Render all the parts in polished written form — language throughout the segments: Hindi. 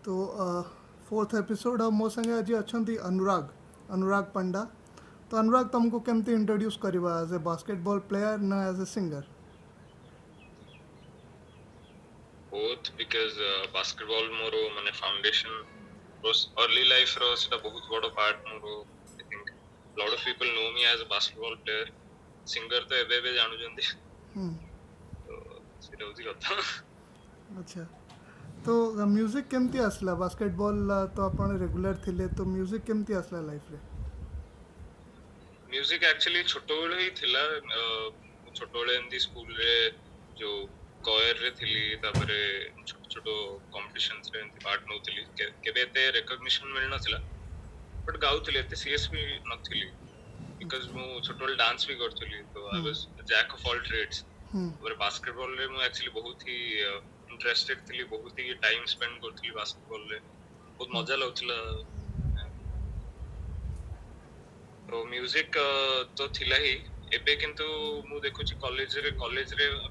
तो फोर्थ एपिसोड हम मो संगे आज अच्छी अनुराग अनुराग पंडा। तो अनुराग तुमको केमती इंट्रोड्यूस करवा एज ए बास्केटबॉल प्लेयर ना as a singer? both because basketball ମୋର ମାନେ foundation early life ର ସେଟା ବହୁତ ବଡ଼ part ମୋର। I think lot of people know me as a basketball player. singer ତ ଏବେ ଏବେ ଜାଣୁଛନ୍ତି ତ ସେଟା ହଉଛି କଥା। अच्छा, तो म्यूजिक केमती आसला? बास्केटबॉल तो अपन रेगुलर थिले, तो म्यूजिक केमती आसला लाइफ रे? म्यूजिक एक्चुअली ଛୋଟବେଳେ ହିଁ ଥିଲା। ଛୋଟବେଳେ ଏମିତି ସ୍କୁଲରେ ଯୋଉ କୟର ରେ ଥିଲି, ତାପରେ ଛୋଟ ଛୋଟ କମ୍ପିଟିସନ୍ସ ରେ ଏମିତି ପାର୍ଟ ନଉଥିଲି। କେବେ ଏତେ ରେକଗ୍ନିସନ ମିଳିନଥିଲା, ବଟ୍ ଗାଉଥିଲି, ଏତେ ସିରିୟସ୍ ବି ନଥିଲି ବିକଜ ମୁଁ ଛୋଟବେଳେ ଡାନ୍ସ ବି କରୁଥିଲି। ତ I was jack of all trades. ତାପରେ ବାସ୍କେଟବଲ ରେ ମୁଁ ଆକ୍ଚୁଆଲି ବହୁତ ହି ଇଣ୍ଟରେଷ୍ଟେଡ ଥିଲି, ବହୁତ ହି ଟାଇମ ସ୍ପେଣ୍ଡ କରୁଥିଲି ବାସ୍କେଟବଲ ରେ, ବହୁତ ମଜା ଲାଗୁଥିଲା। ତ ମ୍ୟୁଜିକ ତ ଥିଲା ହିଁ। ଏବେ କିନ୍ତୁ ମୁଁ ଦେଖୁଛି କଲେଜରେ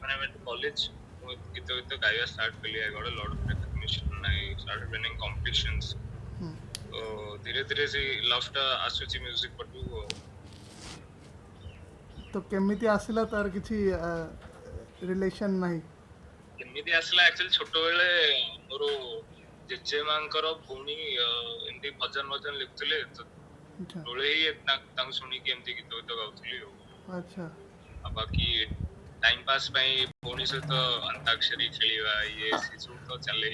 ମାନେ କଲେଜ ମୁଁ ଗୀତ ଗୀତ ଗାଇବା ଷ୍ଟାର୍ଟ କଲି। I got a lot of recognition, I started winning competitions. ତ ଧୀରେ ଧୀରେ ସେ ଲଭ୍ ଟା ଆସୁଛି ମ୍ୟୁଜିକ ପଟୁ। तो केमिति आसला तार किसी रिलेशन नहीं? କେମିତି ଆସିଲା ଆକ୍ଚୁଆଲି ଛୋଟବେଳେ ମୋର ଜେଜେମାଙ୍କର ଭଉଣୀ ଏମିତି ଭଜନ ଲେଖୁଥିଲେ, ତ अच्छा ବେଳେ ହିଁ ତାଙ୍କୁ ଶୁଣିକି ଏମିତି ଗୀତ ଗୀତ ଗାଉଥିଲି ଆଉ। अच्छा ଆଉ ବାକି ଟାଇମ ପାସ୍ ପାଇଁ ଭଉଣୀ ସହିତ ଅନ୍ତାକ୍ଷରୀ ଖେଳିବା ଇଏ ସେ ସବୁ ତ ଚାଲେ।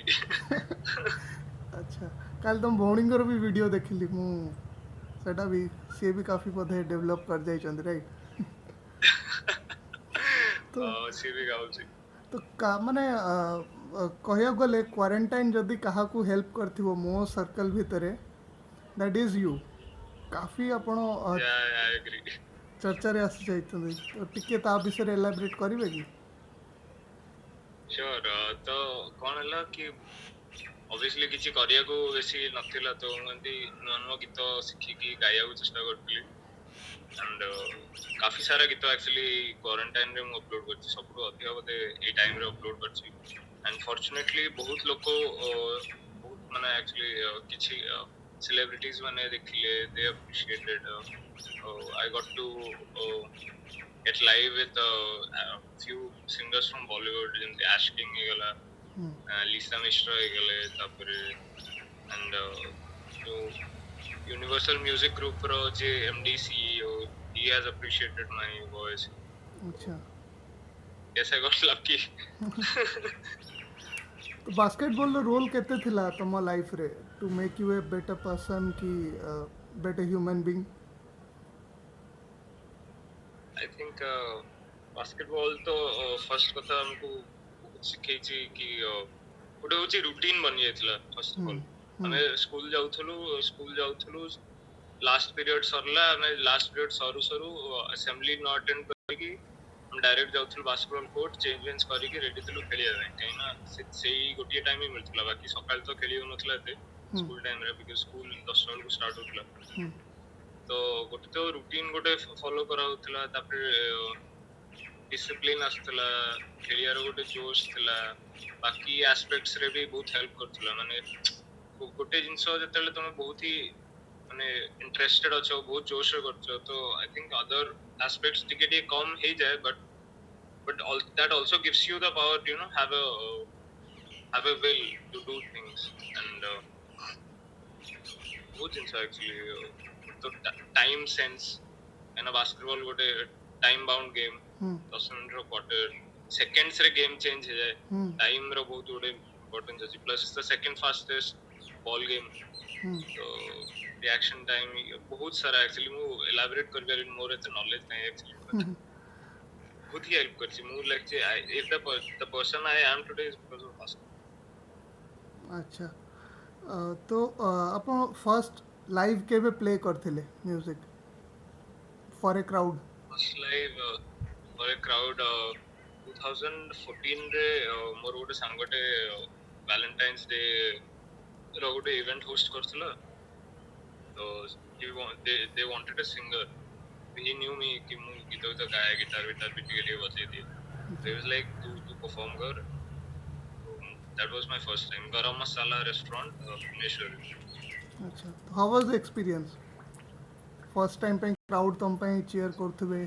अच्छा, कल तुम भौणींकर भी वीडियो देखिली मु, सेटा भी सी भी काफ़ी बोधे डेवलप कर जाइछन्ति, राइट? तो ସିଏ ବି ଗାଉଛି। तो का माने कहया गले क्वारंटाइन जदि काहाकू हेल्प करथिबो मो सर्कल भितरे, दैट इज यू। काफ़ी आपण आई एग्री। चर्चा रे आसी जाइछन्ति, तो टिके ता विषय एलाबोरेट करिवे कि? श्योर। ତ କଣ ହେଲା କି ଅବଭିୟସଲି କିଛି କରିବାକୁ ବେଶୀ ନଥିଲା, ତ ମୁଁ ଏମିତି ନୂଆ ନୂଆ ଗୀତ ଶିଖିକି ଗାଇବାକୁ ଚେଷ୍ଟା କରୁଥିଲି। ଆଣ୍ଡ କାଫି ସାରା ଗୀତ ଆକ୍ଚୁଆଲି କ୍ୱାରେଣ୍ଟାଇନ ରେ ମୁଁ ଅପଲୋଡ କରିଛି, ସବୁଠୁ ଅଧିକ ବୋଧେ ଏଇ ଟାଇମ ରେ ଅପଲୋଡ କରିଛି। ଆଣ୍ଡ ଫର୍ଚୁନେଟଲି ବହୁତ ଲୋକ ବହୁତ ମାନେ ଆକ୍ଚୁଆଲି କିଛି ସେଲିବ୍ରିଟିଜ ମାନେ ଦେଖିଲେ, ଦେ ଆପ୍ରିସିଏଟେଡ। I got to get live with few singers from Bollywood, ଯେମିତି Ash King ହେଇଗଲା, ଲିସା ମିଶ୍ର ହେଇଗଲେ, ତାପରେ and ଯୋଉ यूनिवर्सल म्यूजिक ग्रुप रो जे MD CEO, he has appreciated my voice. अच्छा, Yes, I got lucky. तो बास्केटबॉल रो रोल केते थिला तम लाइफ रे to make you a better person की better human being? I think basketball तो फर्स्ट କଥା हमको बहुत ଶିଖେଇଛି କି ଗୋଟେ ହଉଛି ରୁଟିନ ବନି ଯାଇଥିଲା। ଫର୍ଷ୍ଟ ଅଫ ଅଲ୍ ଆମେ ସ୍କୁଲ ଯାଉଥିଲୁ, ଲାଷ୍ଟ ପିରିୟଡ ସରିଲା, ଆମେ ଲାଷ୍ଟ ପିରିୟଡ ସରୁ ସରୁ ଆସେମ୍ବଲି ନ ଆଟେଣ୍ଡ କରିକି ଆମେ ଡାଇରେକ୍ଟ ଯାଉଥିଲୁ ବାସ୍କେଟବଲ କୋର୍ଟ, ଚେଞ୍ଜ କରିକି ରେଡି ଥିଲୁ ଖେଳିବା ପାଇଁ। କାହିଁକିନା ସେଇ ଗୋଟିଏ ଟାଇମ ହିଁ ମିଳୁଥିଲା, ବାକି ସକାଳେ ତ ଖେଳି ହଉନଥିଲା ଏତେ ସ୍କୁଲ ଟାଇମରେ, ବିକଜ ସ୍କୁଲ 10ଟା ବେଳକୁ ଷ୍ଟାର୍ଟ ହଉଥିଲା। ତ ଗୋଟେ ତ ରୁଟିନ ଗୋଟେ ଫଲୋ କରାହଉଥିଲା, ତାପରେ ଡିସିପ୍ଲିନ ଆସୁଥିଲା, ଖେଳିବାର ଗୋଟେ ଜୋଶ ଥିଲା, ବାକି ଆସ୍ପେକ୍ଟସ ରେ ବି ବହୁତ ହେଲ୍ପ କରୁଥିଲା। ମାନେ ଗୋଟେ ଜିନିଷ ଯେତେବେଳେ ତମେ ବହୁତ ହି ମାନେ ଇଣ୍ଟରେଷ୍ଟେଡ ଅଛ, ବହୁତ ଜୋଶରେ କରୁଛ, ତ ଆଇ ଥିଙ୍କ ଅଦର ଆସ୍ପେକ୍ଟସ ଟିକେ ଟିକେ କମ ହେଇଯାଏ, but that also gives you the power to have a will to do things. And ବହୁତ ଜିନିଷ actually ତ ଟାଇମ ସେନ୍ସ, କାହିଁକିନା ବାସ୍କେଟବଲ ଗୋଟେ ଟାଇମ ବାଉଣ୍ଡ ଗେମ୍, 10 ମିନିଟର କ୍ୱାର୍ଟର, ସେକେଣ୍ଡସ ରେ ଗେମ୍ ଚେଞ୍ଜ ହେଇଯାଏ, ଟାଇମ ର ବହୁତ ଗୋଟେ ଇମ୍ପୋର୍ଟାନ୍ସ ଅଛି, plus the second fastest ball game, ତ ରିଆକ୍ସନ ଟାଇମ ବହୁତ ସାରା ଆକ୍ଚୁଆଲି ମୁଁ ଏଲାବୋରେଟ କରିପାରିବିନି, ମୋର ଏତେ ନଲେଜ ନାହିଁ ଆକ୍ଚୁଆଲି। ବହୁତ ହି ହେଲ୍ପ କରିଛି। ମୁଁ ଲାଇକ୍ ଯେ if the person I am today is because of basketball. अच्छा, तो आपण फर्स्ट लाइव केबे प्ले करथिले music for a crowd? First live for a crowd 2014 ରେ ମୋର ଗୋଟେ ସାଙ୍ଗଟେ ଭ୍ୟାଲେଣ୍ଟାଇନ୍ସ ଡେ ର ଗୋଟେ ଇଭେଣ୍ଟ ହୋଷ୍ଟ କରିଥିଲା। ତ they wanted a singer. He knew me कि ମୁଁ ଗୀତ ଗାଏ, गिटार भी ଟିକେ ଟିକେ ବଜେଇ ଦିଏ। So he was like तू परफॉर्म कर। that was my first time. Garam Masala restaurant, Bhubaneswar. अच्छा, how was the experience? First time पे क्राउड तुम पे चीयर करथुबे?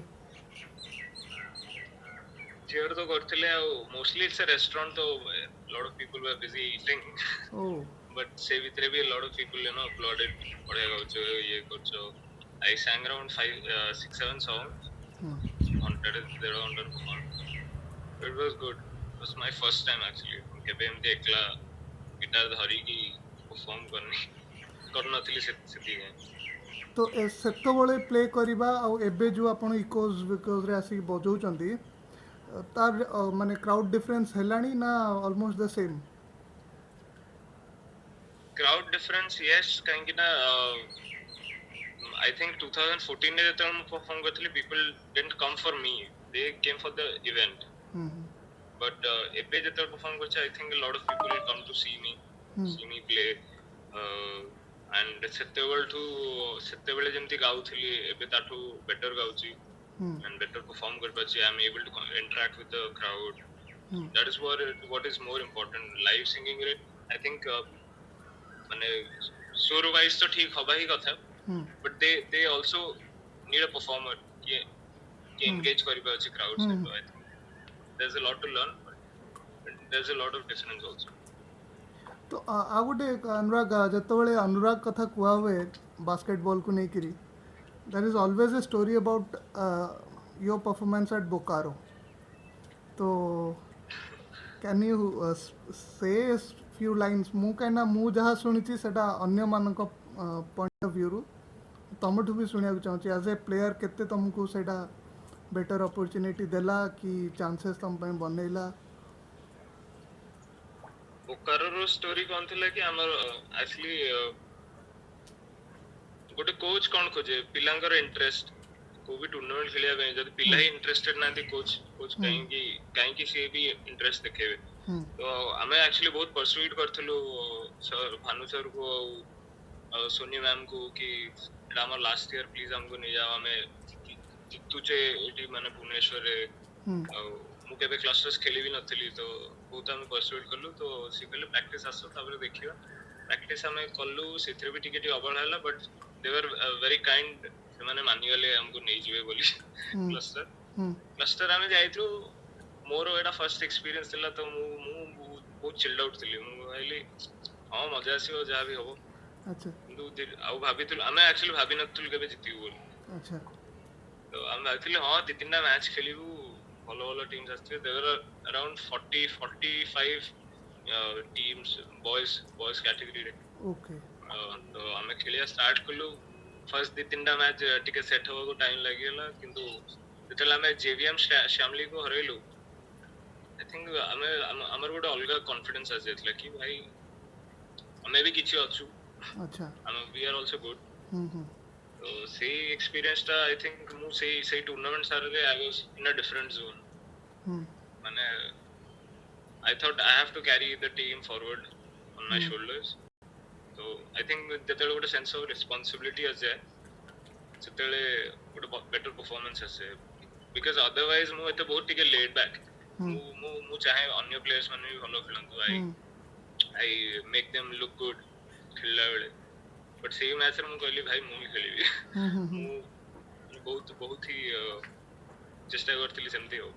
Cheer तो करथिले mostly it's a restaurant, so a lot of people were busy eating. O, But से भितरे भी a lot of people, applauded. बढ़िया गाउछो, ये करछो. I sang around 6, 7 songs. Wanted it, they wanted to perform. It was good. It was my first time actually. केबे एमती एकला गिटार धरी की परफॉर्म करनथिली सेती है. तो सेतबळे प्ले करबा आ एबे जो आपण इकोज बिकोज रे आसी बजाउचंदी तार माने क्राउड डिफरेंस हेलानी ना almost the same? Crowd difference, yes, काहेकि ना I think 2014 ने जब मैं perform करथिली, people didn't come for me. They came for the event. But एबे जब परफॉर्म करछ, I think a lot of people will come to see me play. And ସେତେବେଳେ ଯେମିତି ଗାଉଥିଲି ଏବେ ତାଠୁ better ଗାଉଚି and better perform କରିପାରୁଛି. I am able to interact with the crowd. That is what is more important. Live singing रे I think माने सुर वाइज तो ठीक हवा ही कथा, but they also need a performer कि engage କରିପାରୁଛି crowd से. So I think there's a lot to learn, but there's a lot of difference also. तो आ गोटे अनुराग जितेबाला अनुराग कथा कुआ हुए बास्केटबॉल को नहीं करी, there is always a story about your performance at Bokaro. तो can you say few lines? मु कहीं मु जहाँ शुणी सेटा अन्य मानक पॉइंट ऑफ व्यू रु तुमठू भी शुणा चाहूँगी. एज ए प्लेयर केते तुमको सेटा बेटर अपॉर्चुनिटी देला कि चांसेस तुम पे बनैला? बोकारोर स्टोरी कौन थिला कि हमर एक्चुअली गोटे कोच कौन खोजे पिलांकर इंटरेस्ट को भी टूर्नामेंट खेलिया पे जब पिला ही इंटरेस्टेड ना थी कोच कहीं से भी इंटरेस्ट देखेबे. तो हमें एक्चुअली बहुत परसुइट करथलो सर भानु सर को सोनी मैम को कि हमर लास्ट ईयर प्लीज हमको नहीं जाओ, हमें जितुचे एटी माने भुवनेश्वर रे मु केबे क्लस्टर्स खेली भी नथली. तो बहुत हम परसुइट करलु. तो सी कहले प्रैक्टिस आसो तापर देखिबा. प्रैक्टिस हमें कल्लु सेथरे भी टिके अबळ हैला, but they were very kind. से माने मानि गले हमको नहीं जीवे बोली क्लस्टर हमें जाइथु. मोर एटा फर्स्ट एक्सपीरियंस थिला. तो मु बहुत चिल्ड आउट थिली. मु कहली हां मजा आसीओ जहा भी होबो. अच्छा, किंतु आउ भाबिथुल हमें एक्चुअली भाबी नथुल केबे जितिबो बोली. अच्छा, तो हम भाबिथुल हां दी तीनटा मैच खेलिबु, भलो टीम्स आस्थे. There are around 45 teams boys category रे. ओके. तो हमें खेलिया स्टार्ट कलु. फर्स्ट दी तीनटा मैच टिके सेट होबा को टाइम लागिला. किंतु जेतला हमें जेवीएम श्यामली को हरेलु, आई थिंक हमें हमर गोटे अलग कॉन्फिडेंस आ जायतला कि भाई हमें भी किछि अछु. अच्छा, हम वी आर आल्सो गुड. तो से एक्सपीरियंस ता आई थिंक मु से टूर्नामेंट सारे रे I was in a different zone. माने I thought I have to carry the team forward on my shoulders. तो आई थिंक जेतेले गोटे सेंस ऑफ रिस्पांसिबिलिटी आ जाय सेतेले गोटे बेटर परफॉर्मेंस आसे. बिकॉज़ अदरवाइज मु एते बहुत टिके लेड बैक. मु चाहे अन्य प्लेयर्स माने भी भलो खेलंतु. I make them look good खेलला बेले. बट सेही मैच रे मु कहली भाई मु ही खेलिबी. मु बहुत ही चेष्टा करथिली सेमती हो.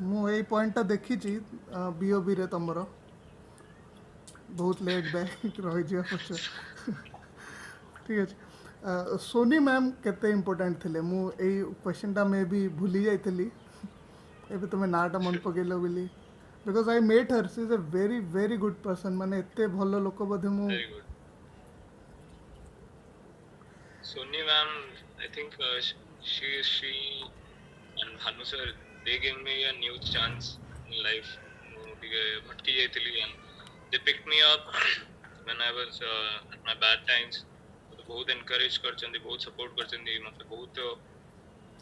मु एई पॉइंटटा देखिछि बीओबी रे तमरो बहुत लेट बैक रही जियो पछ. ठीक अछि. सोनी मैम केते इंपोर्टेंट थिले? मु एई क्वेश्चनटा मे भी भूली जाइतली. एबे तुमे नाटा मन पकेलो बोली, because I met her. She is a very very good person. माने एते भलो लोक बधे मु Very good. Sony ma'am, I think she and Bhanu sir, they gave me a new chance in life. भटकी जाइतली and they picked me up when I was at my bad times. तो बहुत encourage करचंदी, बहुत support करचंदी, मतलब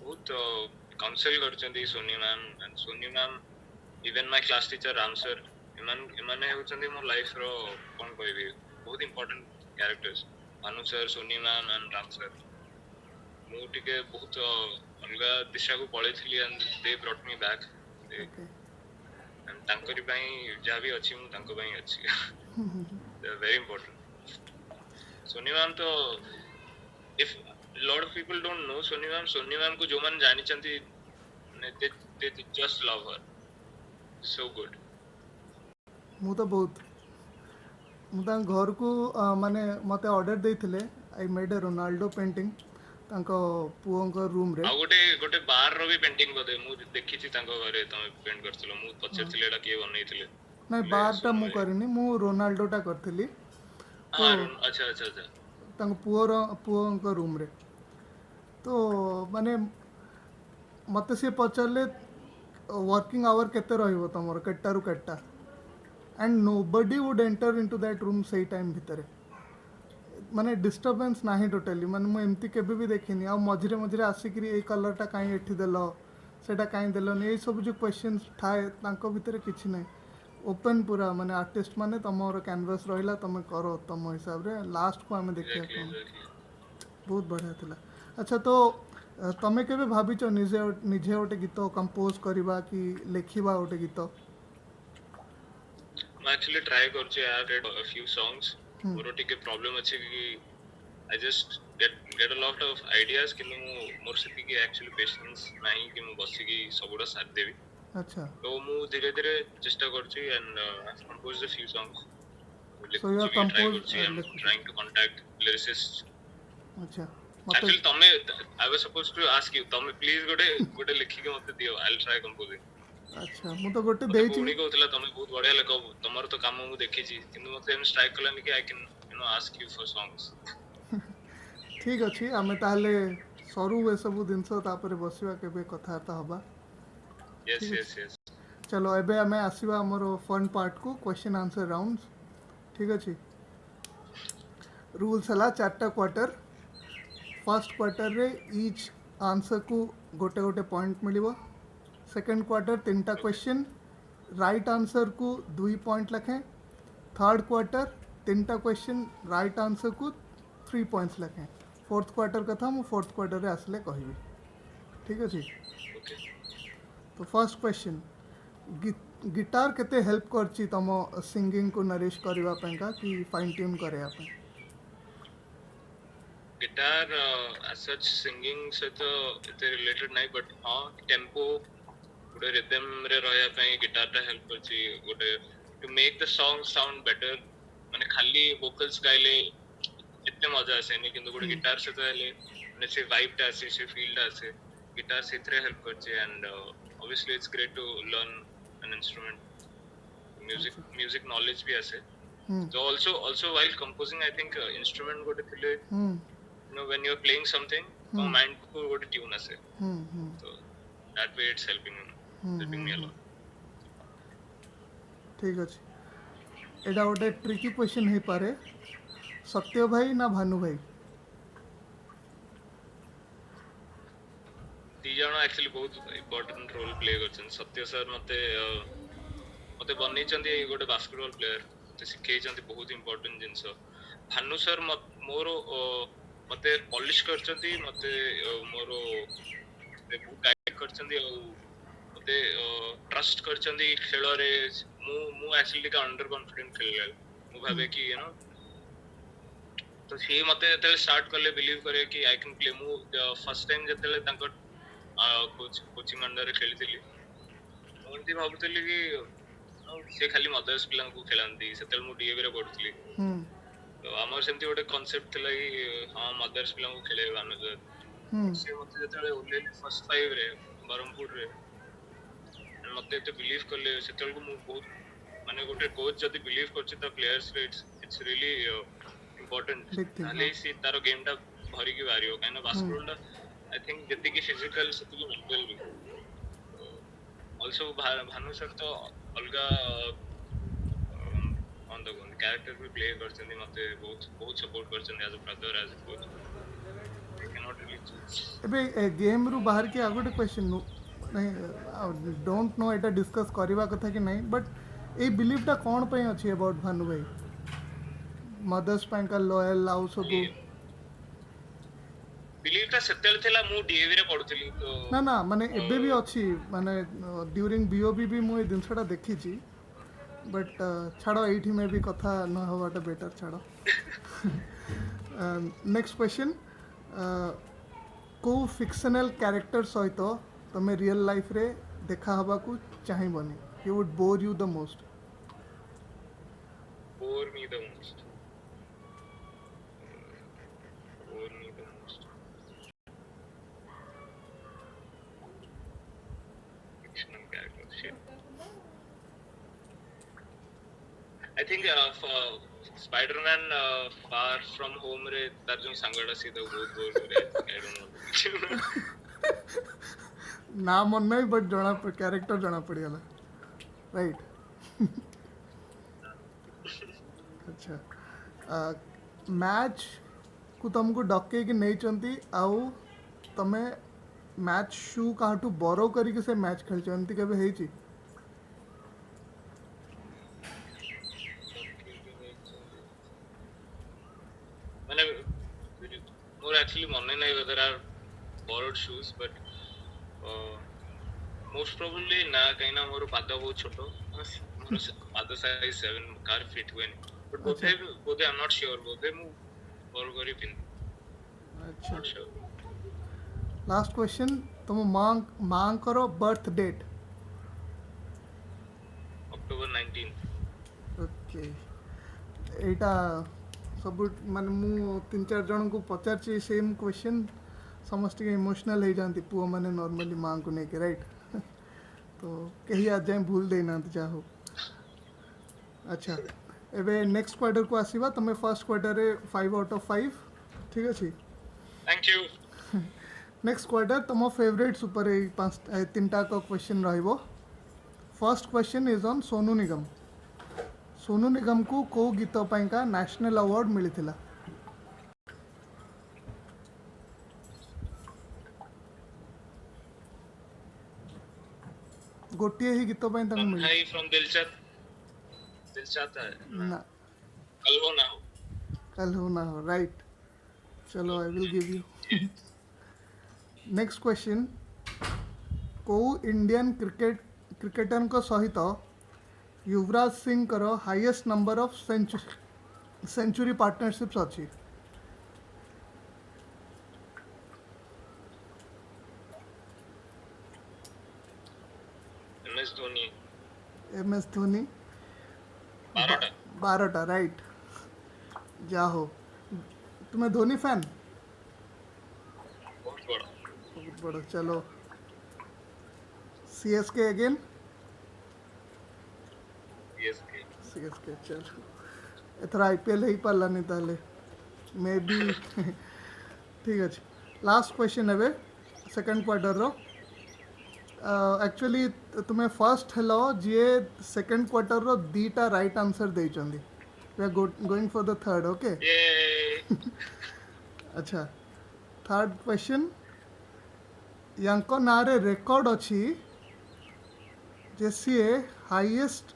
बहुत counsel करचंदी Soni ma'am. and Soni ma'am, even my class teacher Ram sir, इमाने होचंदी मो लाइफ रो कोन कहबी बहुत important characters. Bhanu sir, Soni ma'am and Ram sir. मु टिके बहुत अलगा दिशा को पळेथिली and they brought me back. Okay. And ତାଙ୍କରି ପାଇଁ ଯାହା ବି ଅଛି ମୁଁ ତାଙ୍କ ପାଇଁ ଅଛି they are very important Soni ma'am तो if lot of people don't know Soni ma'am को जो मान जानी चंती they just love her so good ମୁଁ ତ ବହୁତ ମୁଁ ତାଙ୍କ ଘରକୁ ମାନେ ମୋତେ ଅର୍ଡ଼ର ଦେଇଥିଲେ I made A Ronaldo painting ତାଙ୍କ ପୁଅଙ୍କ ରୁମ୍ରେ ଆଉ ଗୋଟେ ବାର୍ ର ବି ପେଣ୍ଟିଂ ବୋଧେ ମୁଁ ଦେଖିଛି ତାଙ୍କ ଘରେ ତମେ ପେଣ୍ଟ କରିଥିଲ ମୁଁ ପଚାରିଥିଲି ଏଟା କିଏ ବନେଇଥିଲେ ନାଇଁ ବାର୍ଟା ମୁଁ କରିନି ମୁଁ ରୋନାଲ୍ଡୋଟା କରିଥିଲି ହଁ ଆଚ୍ଛା ଆଚ୍ଛା ଆଚ୍ଛା ତାଙ୍କ ପୁଅଙ୍କ ରୁମ୍ରେ ତ ମାନେ ମୋତେ ସିଏ ପଚାରିଲେ ୱାର୍କିଂ ଆୱାର କେତେ ରହିବ ତମର କେଟାରୁ କେଟା and nobody would enter into that room सेई टाइम भितर माने डिस्टर्बेंस नाही टोटली माने ମୁଁ ଏମିତି କେବେ ବି ଦେଖିନି ଆଉ ମଝିରେ ମଝିରେ ଆସିକିରି ଏଇ କଲର୍ଟା କାହିଁ ଏଠି ଦେଲ ସେଇଟା କାହିଁ ଦେଲନି ଏଇ ସବୁ ଯେଉଁ କ୍ୱେଶ୍ଚନ୍ସ ଥାଏ ତାଙ୍କ ଭିତରେ କିଛି ନାହିଁ ଓପେନ୍ ପୁରା ମାନେ ଆର୍ଟିଷ୍ଟ ମାନେ ତମର କ୍ୟାନଭାସ୍ ରହିଲା ତମେ କର ତମ ହିସାବରେ ଲାଷ୍ଟକୁ ଆମେ ଦେଖିବା exactly କ'ଣ exactly ବହୁତ ବଢ଼ିଆ ଥିଲା ଆଚ୍ଛା ତ ତମେ କେବେ ଭାବିଛ ନିଜେ ନିଜେ ଗୋଟେ ଗୀତ କମ୍ପୋଜ କରିବା କି ଲେଖିବା ଗୋଟେ ଗୀତ ମୁଁ actually try କରୁଛି I have read a few songs ମୋର ଟିକେ problem ଅଛି କି I just get a lot of ideas କିନ୍ତୁ ମୁଁ ମୋର ସେତିକି actually patience ନାହିଁ କି ମୁଁ ବସିକି ସବୁଟା ସାରିଦେବି ଆଚ୍ଛା ତ ମୁଁ ଧୀରେ ଧୀରେ ଚେଷ୍ଟା କରୁଛି and I've composed a few songs So you are ଲେଖୁଛି ବି try composed କରୁଛି I'm trying to contact lyricists ଆଚ୍ଛା ମତେ actually ତମେ I was supposed to ask you ତମେ please ଗୋଟେ ଲେଖିକି ମତେ ଦିଅ I'll try composing ଆଚ୍ଛା ମୁଁ ତ ଗୋଟେ ମତେ ଦେଇଛି ଭଉଣୀ କହୁଥିଲା ତମେ ବହୁତ ବଢିଆ ଲେଖ ତମର ତ କାମ ମୁଁ ଦେଖିଛି କିନ୍ତୁ ମତେ ଏମିତି ଷ୍ଟ୍ରାଇକ୍ କଲାନି କି I can ask you for songs ଠିକ୍ ଅଛି ଆମେ ତାହେଲେ ସରୁ ଏସବୁ ଜିନିଷ ତାପରେ ବସିବା କେବେ କଥାବାର୍ତ୍ତା ହେବା yes ଠିକ୍ yes ଅଛି yes ଚलो ଏବେ ଆମେ ଆସିବା ଆମର ଫନ୍ ପାର୍ଟକୁ କ୍ୱେଶ୍ଚନ୍ ଆନ୍ସର୍ ରାଉଣ୍ଡ ଠିକ୍ ଅଛି ରୁଲ୍ସ ହେଲା 4ଟା କ୍ୱାର୍ଟର फर्स्ट क्वार्टर रे इच आंसर को गोटे गोटे पॉइंट मिलिबो सेकंड क्वार्टर 3टा क्वेश्चन राइट आंसर को 2 पॉइंट लखें थर्ड क्वार्टर 3टा क्वेश्चन राइट आंसर को 3 पॉइंट्स लखें फोर्थ क्वार्टर कथा मु फोर्थ क्वार्टर रे आसले कहबी ठीक अछि okay तो फर्स्ट क्वेश्चन गिटार केते हेल्प करची तम सिंगिंग को नरिश करबा पेंका कि फाइन ट्यून करया पे गिटार as such singing ସହିତ ଏତେ related ନାହିଁ but ହଁ tempo ଗୋଟେ rhythm ରେ ରହିବା ପାଇଁ गिटार ଟା help କରୁଛି ଗୋଟେ to make the song sound better ମାନେ ଖାଲି vocals ଗାଇଲେ ଏତେ ମଜା ଆସେନି କିନ୍ତୁ ଗୋଟେ गिटार ସହିତ ହେଲେ ମାନେ ସେ vibe ଟା ଆସେ ସେ feel ଟା ଆସେ गिटार ସେଥିରେ help କରୁଛି and obviously it's great to learn an instrument music knowledge भी आसे so also while composing I think instrument ଗୋଟେ ଥିଲେ when you're playing something your mind को ଗୋଟେ tune आसे so that way it's helping me a lot ठीक अछि एडा गोटे ट्रिकी क्वेश्चन हे पारे सत्य भाई ना भानु भाई ଦି ଜଣ actually ବହୁତ important role play କରୁଛନ୍ତି ସତ୍ୟ sir ମତେ ବନେଇଛନ୍ତି ଗୋଟେ ବାସ୍କେଟବଲ ପ୍ଲେୟର ମତେ ଶିଖେଇଛନ୍ତି ବହୁତ important ଜିନିଷ ଭାନୁ sir ମୋର ମତେ ପଲିଶ କରିଛନ୍ତି ମତେ ମୋର ବହୁତ ଗାଇଡ କରିଛନ୍ତି ଆଉ ମତେ ଟ୍ରଷ୍ଟ କରିଛନ୍ତି ଖେଳରେ ମୁଁ actually ଟିକେ ଅଣ୍ଡର କନଫିଡେଣ୍ଟ ଖେଳିଲା ମୁଁ ଭାବେ କି ତ ସିଏ ମତେ ଯେତେବେଳେ ଷ୍ଟାର୍ଟ କଲେ ବିଲିଭ କରେ କି ଆଇ କ୍ୟାନ୍ ପ୍ଲେ ମୁଁ ଫର୍ଷ୍ଟ ଟାଇମ ଯେତେବେଳେ ତାଙ୍କ କୋଚିଂ ଅଣ୍ଡରରେ ଖେଳିଥିଲି ମୁଁ ଏମିତି ଭାବୁଥିଲି କି ସେ ଖାଲି ମଦର୍ସ ପିଲାଙ୍କୁ ଖେଳାନ୍ତି ସେତେବେଳେ ମୁଁ ଡିଏଭି ରେ ପଢୁଥିଲି ତ ଆମର ସେମିତି ଗୋଟେ କନସେପ୍ଟ ଥିଲା କି ହଁ ମଦର୍ସ ପିଲାଙ୍କୁ ଖେଳେଇବେ ଭାନୁଜର ସେ ମତେ ଯେତେବେଳେ ଓହ୍ଲେଇଲି ଫର୍ଷ୍ଟ 5 ରେ ବ୍ରହ୍ମପୁରରେ ମତେ ଏତେ ବିଲିଭ କଲେ ସେତେବେଳକୁ ମୁଁ ବହୁତ ମାନେ ଗୋଟେ କୋଚ୍ ଯଦି ବିଲିଭ କରୁଛି ତା ପ୍ଲେୟର୍ସ ରେ ଇଟ୍ସ ରିଏଲି ଇମ୍ପୋର୍ଟାଣ୍ଟ ତାହେଲେ ସେ ତାର ଗେମ୍ ଟା ଭରିକି ବାହାରିବ କାହିଁକି ନା ବାସ୍କେଟବଲ ଟା I think ଯେତିକି ଫିଜିକାଲ ସେତିକି ମେଣ୍ଟାଲ ବି ଅଲସୋ ଭାନୁ ସର ତ ଅଲଗା କଣ ତ କୁହନ୍ତି କ୍ୟାରେକ୍ଟର ବି ପ୍ଲେ କରିଛନ୍ତି ମତେ ବହୁତ ସପୋର୍ଟ କରିଛନ୍ତି ଆଜ ଅ ବ୍ରଦର ଆଜ ଅ coach I cannot really choose ଏବେ गेम रु बाहर के आ गोटे क्वेश्चन नहीं डोंट नो एटा डिस्कस करबा कथा कि नहीं बट ए बिलीव टा कोन पई अछि अबाउट भानु भाई मदर्स पैंका लॉयल आउ सब ବିଲିଭ୍ ଟା ସେତେବେଳେ ଥିଲା ମୁଁ ଡିଏଭି ରେ ପଢୁଥିଲି ତ ନା ନା ମାନେ ଏବେ ବି ଅଛି ମାନେ ड्यूरिंग बीओबी ବି ମୁଁ ଏ ଜିନିଷଟା ଦେଖିଛି ବଟ୍ ଛାଡ଼ ଏଇଠି ମେ ବି କଥା ନ ହେବାଟା ବେଟର୍ ଛାଡ଼ ନେକ୍ସଟ କ୍वेश्चन କେଉଁ ଫିକ୍ସନାଲ୍ କ୍ୟାରେକ୍ଟର ସହିତ ତମେ ରିଅଲ୍ ଲାଇଫ୍ରେ ଦେଖା ହେବାକୁ ଚାହିଁବନି you would bore you the most bore me the most bore me the most fictional character shit I think Spider-Man Far From Home रे तार जो सांगड़ा सी तो बहुत बोर हो रहा है I don't know ନା ମନେ ନାହିଁ ବଟ୍ ଜଣା କ୍ୟାରେକ୍ଟର ଜଣା ପଡ଼ିଗଲା ରାଇଟ୍ ଆଚ୍ଛା ମ୍ୟାଚ୍ କୁ ତୁମକୁ ଡକେଇକି ନେଇଛନ୍ତି ଆଉ ତମେ ମ୍ୟାଚ୍ ସୁ କାହାଠୁ ବରୋ କରିକି ସେ ମ୍ୟାଚ୍ ଖେଳିଛ ଏମିତି କେବେ ହେଇଛି ମାନେ ମୋର actually ମନେ ନାହିଁ whether are borrowed shoes but most probably ନା କାହିଁକି ନା ମୋର ପାଦ ବହୁତ ଛୋଟ ମୋର ପାଦ size 7 କାର ଫିଟ୍ ହୁଏନି but ବୋଧେ I'm not sure ବୋଧେ ମୁଁ borrow କରି ପିନ୍ଧେ ଆଚ୍ଛା not sure ଲାଷ୍ଟ କ୍ୱେଶ୍ଚନ୍ ତୁମ ମାଙ୍କର berth date October 19th okay ଏଇଟା ସବୁ ମାନେ ମୁଁ 3-4 ଜଣଙ୍କୁ ପଚାରିଛି ସେମ୍ କ୍ୱେଶ୍ଚନ୍ ସମସ୍ତେ ଇମୋସନାଲ୍ ହେଇଯାଆନ୍ତି ପୁଅମାନେ ନର୍ମାଲି ମାଆଙ୍କୁ ନେଇକି ରାଇଟ୍ ତ କେହି ଆଜି ଯାଏଁ ଭୁଲ ଦେଇନାହାନ୍ତି ଯାହା ହଉ ଆଚ୍ଛା ଏବେ ନେକ୍ସଟ କ୍ୱାର୍ଟରକୁ ଆସିବା ତୁମେ ଫାର୍ଷ୍ଟ କ୍ୱାର୍ଟରରେ 5 out of 5 ଠିକ୍ ଅଛି thank you ନେକ୍ସଟ କ୍ୱାର୍ଟର ତୁମ ଫେଭରେଟ୍ ସୁପର ଏଇ 3ଟାକ କ୍ୱେଶ୍ଚନ୍ ରହିବ first question is on Sonu Nigam Sonu Nigam को କେଉଁ ଗୀତ ପାଇଁକା ନ୍ୟାସନାଲ୍ ଆୱାର୍ଡ଼ ମିଳିଥିଲା ଗୋଟିଏ ହିଁ ଗୀତ ପାଇଁ ତାଙ୍କୁ ମିଳିଥିଲା Tanhai from दिल चाहता है ନା कल हो ना हो कल हो ना हो राइट चलो I will give you next question କେଉଁ ଇଣ୍ଡିଆନ୍ କ୍ରିକେଟରଙ୍କ ସହିତ Yuvraj Singh highest number of century partnerships अच्छी MS धोनी 12टा राइट जा हो तुम्हें धोनी फैन बहुत बड़ा चलो CSK अगेन CSK चलो एथर IPL हो पारानी ताले मे बी ठीक अच्छे लास्ट क्वेश्चन है सेकंड क्वार्टर रो एक्चुअली तुम्हें फर्स्ट हेलो जी सेकंड क्वार्टर रो दीटा राइट आंसर देइचंदी we are going for the third okay अच्छा थर्ड क्वेश्चन यांको नारे रिकॉर्ड अच्छी जे सी हाईएस्ट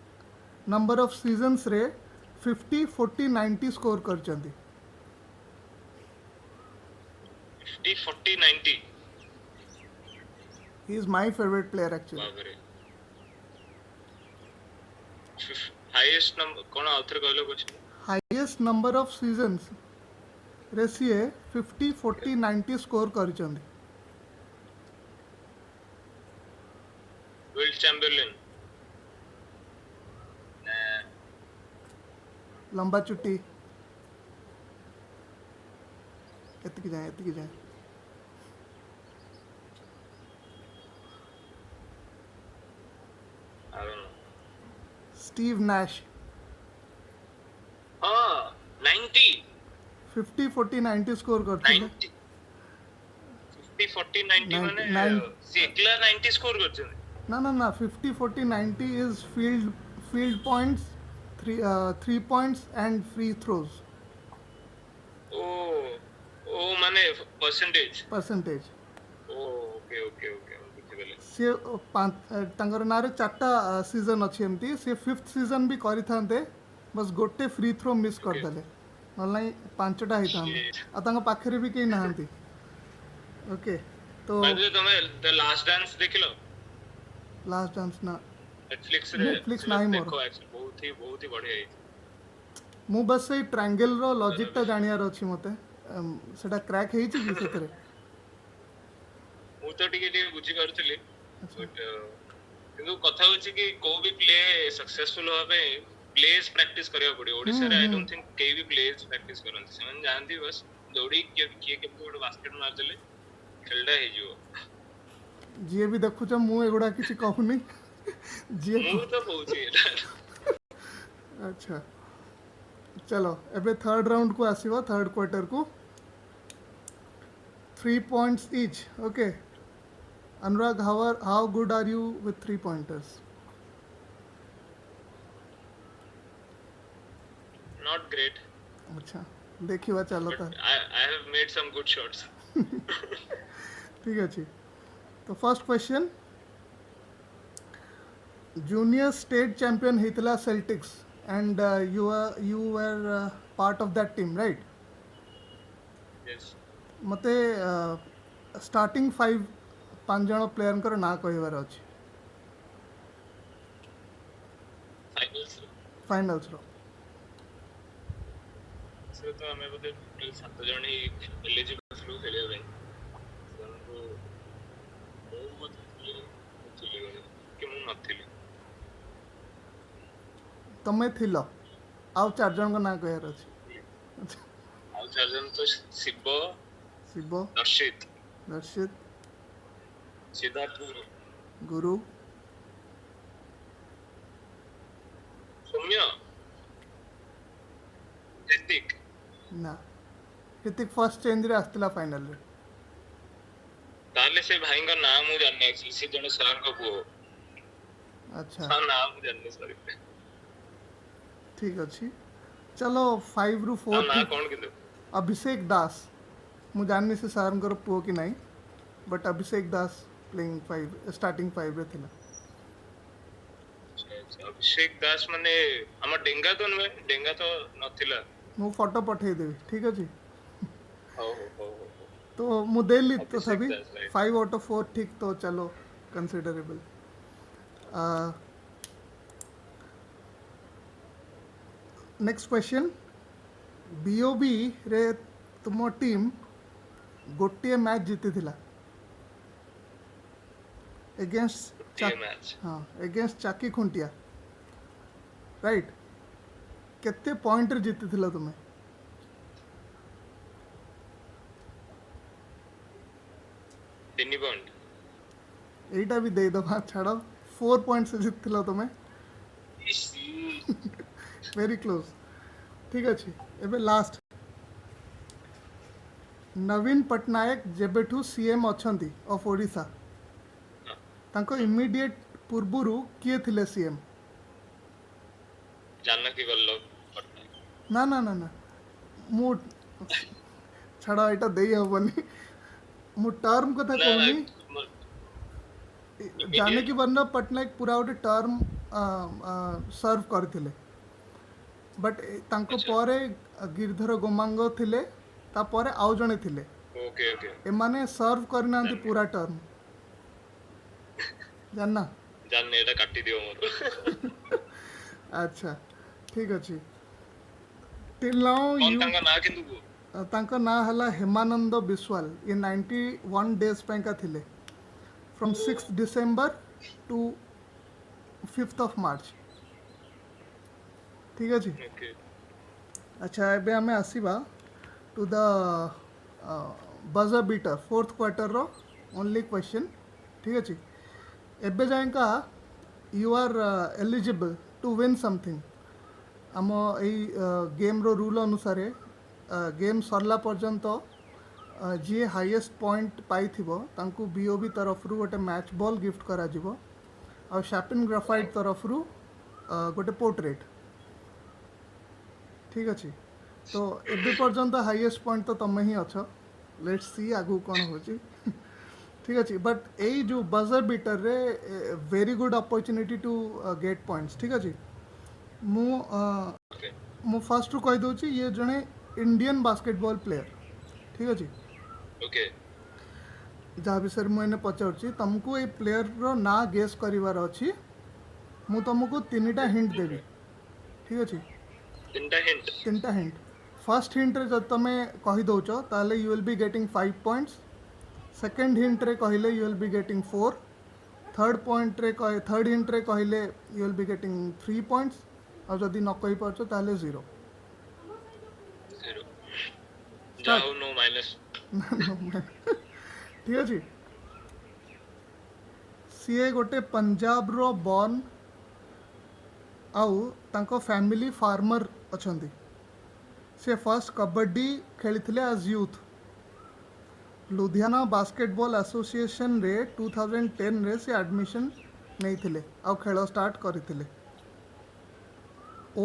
नंबर ऑफ सीजन्स रे 50 40 90 स्कोर करचंदी 50 40 90 he is my favourite player actually बाबरे हाईएस्ट नंबर कोन आउथर कहलो कुछ हाईएस्ट नंबर ऑफ सीजन्स रे सी 50 40 90 स्कोर करचंदी विल चैम्बरलिन लंबा चुट्टी एतकी जाए I don't know Steve Nash हाँ 90 50 40 90 स्कोर करते 90 50 40 90 माने 90 से एकला 90 स्कोर करछन ना ना ना 50 40 90 is field points 3 points and free throws ओ माने परसेंटेज ओ ओके बुझिगले से तांकर नारे 4टा सीजन अच्छी एमती से 5th सीजन भी करि थांते बस गोटे फ्री थ्रो मिस कर देले नलाई 5टा ही थांते आ तांग पाखरे भी केही नाहंती ओके तो बाय तमे द लास्ट डांस देखिलो लास्ट डांस ना नेटफ्लिक्स रे नेटफ्लिक्स सेटा नाही मोर देखो एक्चुअली बहुत ही बढ़िया है मु बस से ट्रायंगल रो लॉजिक टा तार जानियार अछि मते सेटा क्रैक हेछि कि सेतरे ମୁଁ ତ ଟିକେ ବୁଝି ପାରୁଥିଲି अच्छा ବଟ୍ କିନ୍ତୁ କଥା ହଉଛି କି କୋଉ ବି ପ୍ଲେ ସକ୍ସେସଫୁଲ ହବା ପାଇଁ ପ୍ଲେସ୍ ପ୍ରାକ୍ଟିସ କରିବାକୁ ପଡିବ ଓଡିଶାରେ ଆଇ ଡୋଣ୍ଟ ଥିଙ୍କ କେହି ବି ପ୍ଲେସ୍ ପ୍ରାକ୍ଟିସ କରନ୍ତି ସେମାନେ ଜାଣନ୍ତି ବସ୍ ଦୌଡ଼ି କିଏ କେମିତି ଗୋଟେ ବାସ୍କେଟ ମାରିଦେଲେ ଖେଳଟା ହେଇଯିବ ଯିଏ ବି ଦେଖୁଛ ମୁଁ ଏଗୁଡ଼ା କିଛି କହୁନି ଯିଏ ମୁଁ ତ କହୁଛି ଏଇଟା ଆଚ୍ଛା चलो एबे थर्ड राउंड को आसीबो थर्ड क्वार्टर को 3 points each okay Anurag how good are you with 3 pointers not great अच्छा देखिवा चलो but ता I have made some good shots ठीक अछि तो first question junior state champion हितला Celtics and you were part of that team right yes मते स्टार्टिंग 5 जण प्लेयर ना कहबार अछि finals फाइनल्स रो से तो हमें बोधे टोटल 7 जण ही एलिजिबल ଥିଲୁ ଖେଳିବା ପାଇଁ ସେମାନଙ୍କୁ ମୁଁ ବୋଧେ ଥିଲି କି ମୁଁ ନଥିଲି ତମେ ଥିଲ ଆଉ 4 ଜଣଙ୍କ ନା କହିବାର ଅଛି ଆଉ 4 ଜଣ ତ ଶିବ ଶିବ ଦର୍ଶିତ ଦର୍ଶିତ ସିଦ୍ଧାର୍ଥ ଗୁରୁ ଗୁରୁ ସୌମ୍ୟ ରିତିକ ନା ऋतिक फर्स्ट चेंज रे आस्तिला फाइनल रे ତାହେଲେ ସେ ଭାଇଙ୍କ ନାଁ ମୁଁ ଜାଣିନି actually ସେ ଜଣେ ସାରଙ୍କ ପୁଅ अच्छा ତା ନାଁ ମୁଁ ଜାଣିନି ସରି ठीक अच्छी चलो 5 रु ତା 4 ନାଁ ठीक କଣ କିନ୍ତୁ अभिषेक दास मु जाननी से सारंकर पुओ कि नहीं but Abhishek Das playing 5 starting 5 रे थिला ଅଭିଷେକ ଦାସ ମାନେ ଆମ ଡେଙ୍ଗା ତ ନୁହେଁ ଡେଙ୍ଗା ତ ନଥିଲା मु फोटो पठेई देबी ठीक अछि ହଉ तो मु देली तो ଅଭିଷେକ सभी ଦାସ right 5 आउट ऑफ 4 ठीक तो चलो कंसीडरेबल नेक्स्ट क्वेश्चन बीओबी रे तुम टीम गोटे मैच जीती थिला एगेंस्ट ଗୋଟିଏ ମ୍ୟାଚ୍ हाँ एगेंस्ट चाकी खुंटिया राइट केते पॉइंट रे जीती थिला तुम्हें 3 पॉइंट एटा भी दे दबा छाड़ो 4 पॉइंट से जीती थिला तुम्हें वेरी क्लोज ठीक अच्छे एबे लास्ट नवीन पट्टनायक जेबेठू सीएम अछंती ऑफ ओडिशा तांको इमीडिएट पूर्वरु किए थिले सीएम जानकी वल्लभ पट्टनायक ना ना ना ना मु छाड़ा एटा देई हबनी मु टर्म कथा ना कहूनी जानकी वल्लभ पट्टनायक पूरा गोटे टर्म सर्व करथिले बट तांको परे गिरधर गोमांग थिले ता परे आउ जणे थिले ओके ओके एमाने सर्व करनांती पूरा टर्म जानना जानने एटा काटी दियो मोर अच्छा ठीक अछि टिल नाउ कौन यू तांका ना किंतु तांका ना हला हेमानंद बिस्वाल ये 91 डेज पेंका थिले from 6 December to 5th of March ठीक अछि ओके अच्छा एबे हमें आसीबा to the buzzer beater fourth quarter रो ओनली क्वेश्चन ठीक अछि एबे जाएका you are eligible to win something um यही गेम रो रूल अनुसार गेम सरला पर्यंत जी हाईएस्ट पॉइंट पाई तांकू बीओबी तरफ रु गोटे मैच बॉल गिफ्ट करा जिवो आ शैपिन ग्राफाइट तरफ रु गोटे पोर्ट्रेट ठीक अच्छे तो एबे पर्यंत हाईएस्ट पॉइंट तो तुम ही अच्छ लेट्स सी आगु कौन होची ठीक अच्छे बट यही जो बजर बीटर रे very good opportunity to get points ठीक अच्छे मु फर्स्ट रु कहि दउची ये जने इंडियन बास्केटबॉल प्लेयर ठीक अच्छे ओके जहाँ विषय मुझे पचार तुमको ये प्लेयर रो ना गेस करिवार अछि मु तुमको तीनटा हिंट देवी ठीक अच्छे ତିନିଟା ହିଣ୍ଟ तीनटा हिंट फर्स्ट हिंट रे जब तुम कही दौच ताले you will be getting 5 points second hint रे कहले you will be getting 4 third hint रे कहले you will be getting 3 points और जदि न कहि पारछो ताले 0 0 जाओ नो माइनस ठीक अच्छे सीए गोटे पंजाब रो बॉर्न आउ तांको फैमिली फार्मर अछंती से फर्स्ट कबड्डी खेली as youth Ludhiana basketball association रे 2010 रे से एडमिशन नहीं थिले आउ खेल स्टार्ट करथिले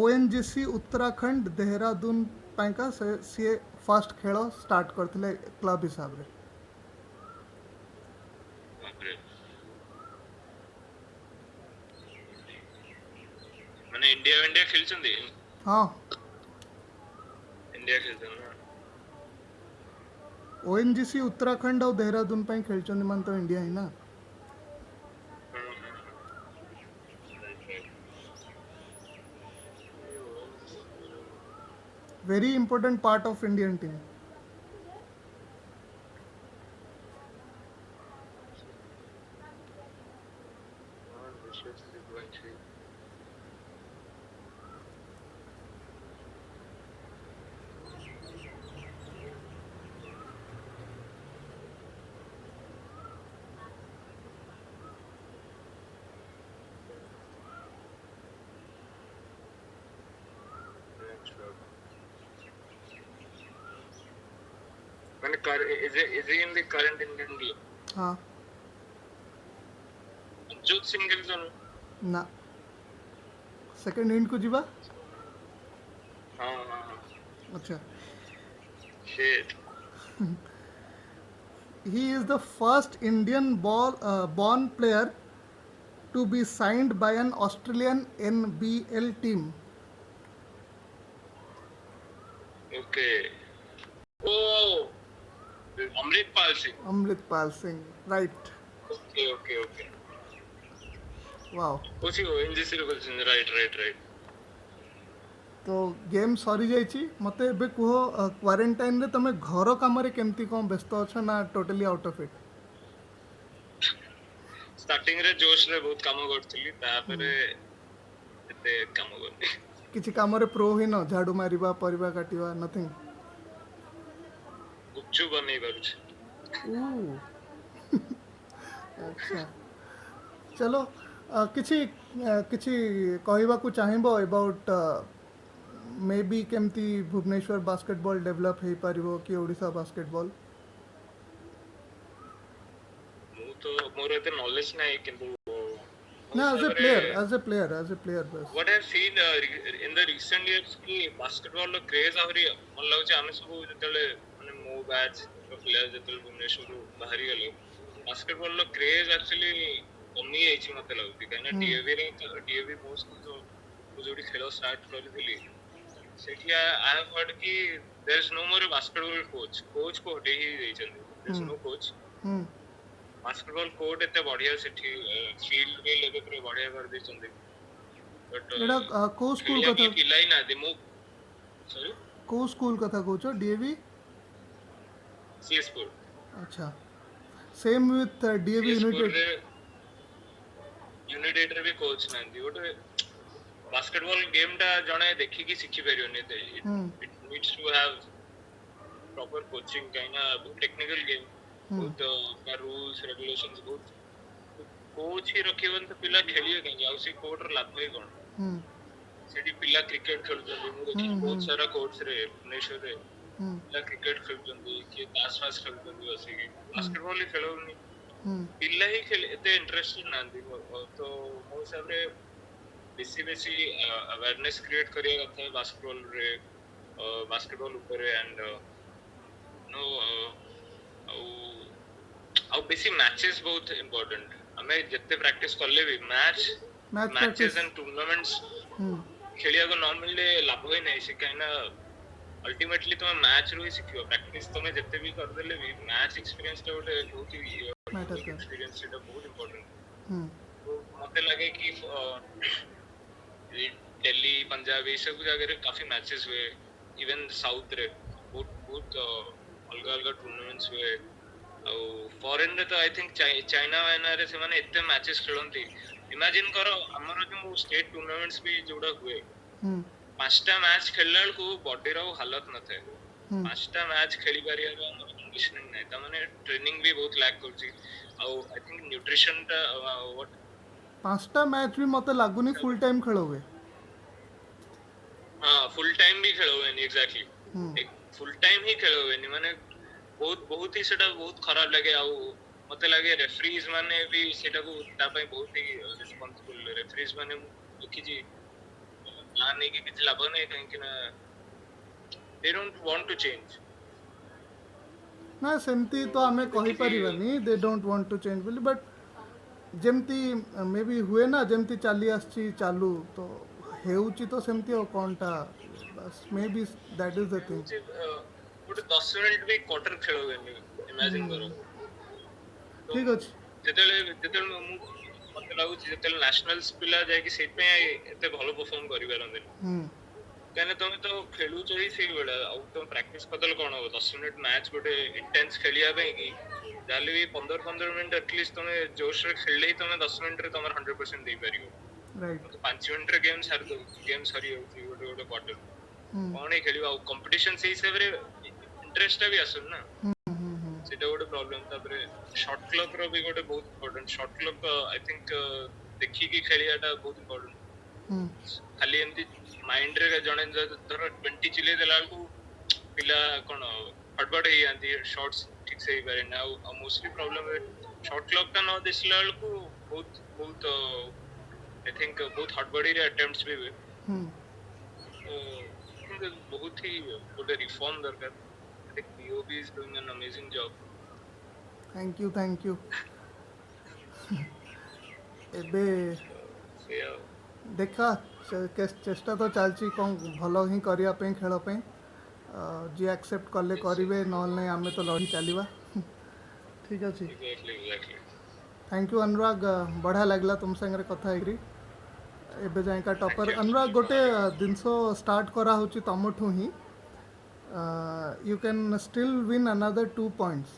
ओएनजीसी उत्तराखंड देहरादून पाइका से सी फर्स्ट खेल स्टार्ट करथिले क्लब हिसाब रे बापरे माने इंडिया खेलचंदी हाँ इंडिया खेलचंदी ना ओएनजीसी उत्तराखंड और देहरादून पाई खेलचंदी मान तो इंडिया ही ना very important part of Indian team माने is he in the current Indian team हाँ जोत सिंह गिलजन ना सेकंड हिंट को जीवा हां हां अच्छा shit he is the first Indian born player to be signed by an Australian NBL team. okay oh Amritpal Singh Amritpal Singh, right? okay Wow. उसी को एनजीसी रे बोलछन राइट तो गेम सरी जाइछि मते एबे कुहो क्वारंटाइन रे तमे घर काम रे केमती कोन व्यस्त अछ ना totally out of it starting रे जोश रे बहुत काम करथली तापरे एते काम करनी किछि काम रे प्रो ही न झाड़ू मारिबा परिबा काटिबा नथिंग गुच्चू बनै करू अच्छा चलो किछि किछि कहबा को चाहेबो अबाउट मे बी केमती भुवनेश्वर बास्केटबॉल डेवलप हे पारिबो कि ओडिसा बास्केटबॉल मु तो मोर एते नॉलेज नै किंतु ना एज ए प्लेयर बस what I've seen in the recent years की basketball लो craze आहुरी मन लागुचे आमे सब जतले माने मो बैच प्लेयर जतले भुवनेश्वर बाहरी गले basketball लो craze actually कमी आइछि मते लागुची काना डीएवी मोस्ट तो जोडी खेलो स्टार्ट करथिली सेठी आई हैव हर्ड कि there is no more basketball coach को हटे ही देइछन there is no coach basketball court एते बढ़िया सेठी फील्ड भी लेबे पूरा बढ़िया कर दे चंदी बट एडा को स्कूल कथा पिलाई ना दे मु सॉरी को स्कूल कथा कहछो डीएवी सीएसपुर अच्छा सेम विथ डीएवी यूनाइटेड रे भी कोच नांदी ओटे बास्केटबॉल गेम टा जणे देखि कि सिखि परियोनी दे it needs to have proper coaching काइना टेक्निकल गेम बहुत का रूल्स रेगुलेशंस बहुत कोच ही रखिबन तो पिला खेलिए कहीं आ उसी कोर्ट र लाभ है कोन सेठी पिला क्रिकेट खेलजंदी मु देखि बहुत सारा कोर्ट्स रे नेशर रे पिला क्रिकेट खेलजंदी कि ताश फाश खेलजंदी वसी कि बास्केटबॉल ही खेलोनी पिला ही खेल एते इंटरेस्टेड नांदी तो मो सब रे बेसी अवेयरनेस क्रिएट करिया कथा है बास्केटबॉल ऊपर एंड नो आउ बेसी मैचेस बहुत इंपोर्टेंट हमें जितने प्रैक्टिस करले भी मैचेस एंड टूर्नामेंट्स खेलिया को न मिलले लाभ होई नै से कहना अल्टीमेटली तुम मैच रू ही शिखियो प्रैक्टिस तुम जते भी कर देले भी मैच एक्सपीरियंस टा गोटे बहुत ही मैटर यूनिक कर एक्सपीरियंस सेटा बहुत इंपोर्टेंट हम्म तो मते लगे कि दिल्ली पंजाब ये सब जगह काफी मैचेस हुए इवन साउथ रे बहुत बहुत अलग अलग टूर्नामेंट्स हुए ଆଉ ଫରେନ୍ ରେ ତ ଆଇ ଥିଙ୍କ ଚାଇନା वाइना रे से माने एते मैचेस खेलंती इमेजिन करो हमर जो स्टेट टूर्नामेंट्स भी जोड़ा हुए हम्म पांचटा मैच खेलला को बॉडी रो हालत न थे हम्म पांचटा मैच खेली पारिया रो हमर कंडीशनिंग नै त माने ट्रेनिंग भी बहुत लैक करची ଆଉ आई थिंक न्यूट्रिशन टा व्हाट 5टा मैच भी मते लागुनी फुल टाइम खेल हुए हां फुल टाइम भी खेल हुए एग्जैक्टली हम्म एक फुल टाइम ही खेल हुए माने बहुत बहुत ही सेटा बहुत खराब लगे आ मते लगे रेफरीज माने भी सेटा को ता पई बहुत ही रिस्पांसिबल रेफरीज माने देखि जी ना नहीं कि किछ लाभ नहीं कहीं कि ना they don't want to change ना सेमती तो आमे कहि परिबानी they don't want to change बोली बट जेमती मे बी हुए ना जेमती चाली आछी चालू तो हेउची तो सेमती और कोनटा बस may be that is the thing गोटे 10 मिनिट भी क्वार्टर खेल हुए इमेजिन करो तो ठीक अछि जेतेले मते लागुची जेतेले नेशनल्स पिला जाय कि सेट पे एते भलो परफॉर्म करि पारंदे कहने तुम तो खेलु ही से बेला आउ तुम प्रैक्टिस करदल कोन हो 10 मिनिट मैच गोटे इंटेंस खेलिया पे कि जाले भी 15 मिनिट एटलीस्ट तुम जोश रे खेलले ही तुम 10 मिनिट रे तुम 100% दे परियो राइट तो 5 मिनिट रे गेम सरी होती गोटे गोटे क्वार्टर कोन ही खेलिबा कंपटीशन से हिसाब रे इंटरेस्ट भी आसन ना सेटा गोटे प्रॉब्लम तापरे शॉट क्लॉक रो भी गोटे बहुत important shot clock I think देखि की खेलियाटा बहुत इंपोर्टेंट खाली एमती माइंड रे जणे धर 20 चिले देला को पिला कोन हड़बड़ हे आंती शॉट्स ठीक से ही पारे ना मोस्टली प्रॉब्लम है शॉट क्लॉक का न दिसला को बहुत बहुत आई थिंक बहुत हड़बड़ी रे अटेम्प्ट्स भी हुए बहुत ही गोटे रिफॉर्म दरकार I think POB is doing an amazing job thank you एबे देखा चेष्टा तो चलची कौन भल ही करिया पे खेल पे जी एक्सेप्ट कले करेंगे ना आम तो लड़ी चलवा ठीक अच्छे थैंक यू अनुराग बढ़िया लगला तुम संगे कथा होगी एबे जाएका टॉपर अनुराग गोटे जिनस स्टार्ट करा होची तमठू ही you can still win another 2 points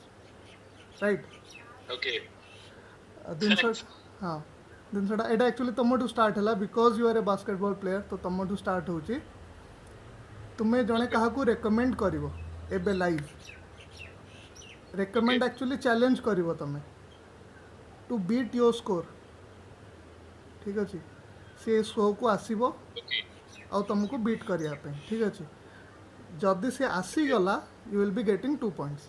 right okay जिनस हाँ जिनसा एटा एक्चुअली तुमठू स्टार्ट है because you are a basketball player तो तुमठू स्टार्ट होची तुम्हें जड़े क्या रेकमेंड करिवो एबे लाइव रेकमेंड एक्चुअली चैलेंज करिवो तुम्हें टू बीट योर स्कोर ठीक अच्छे सी शो को आसब आ तुमको बीट करने ठीक अच्छे जदि सी आसीगला you will be getting 2 points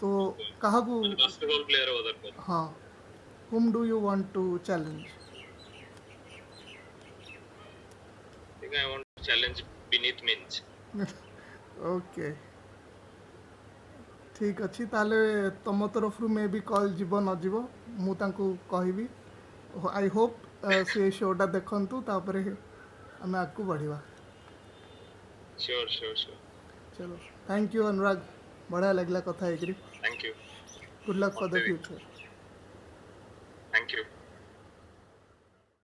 तो कहा को बास्केटबॉल प्लेयर हो दरकार हाँ whom do you want to challenge I want to challenge beneath Minch okay ठीक अच्छी ताले तुम तरफ मे भी कॉल जीव न जीव मु तांको कहबी आई होप से शोटा देखंतु तापरे हमें आगू बढ़िया श्योर श्योर श्योर चलो थैंक यू अनुराग बढ़िया लगला कथा एकरी thank you good luck for the future thank you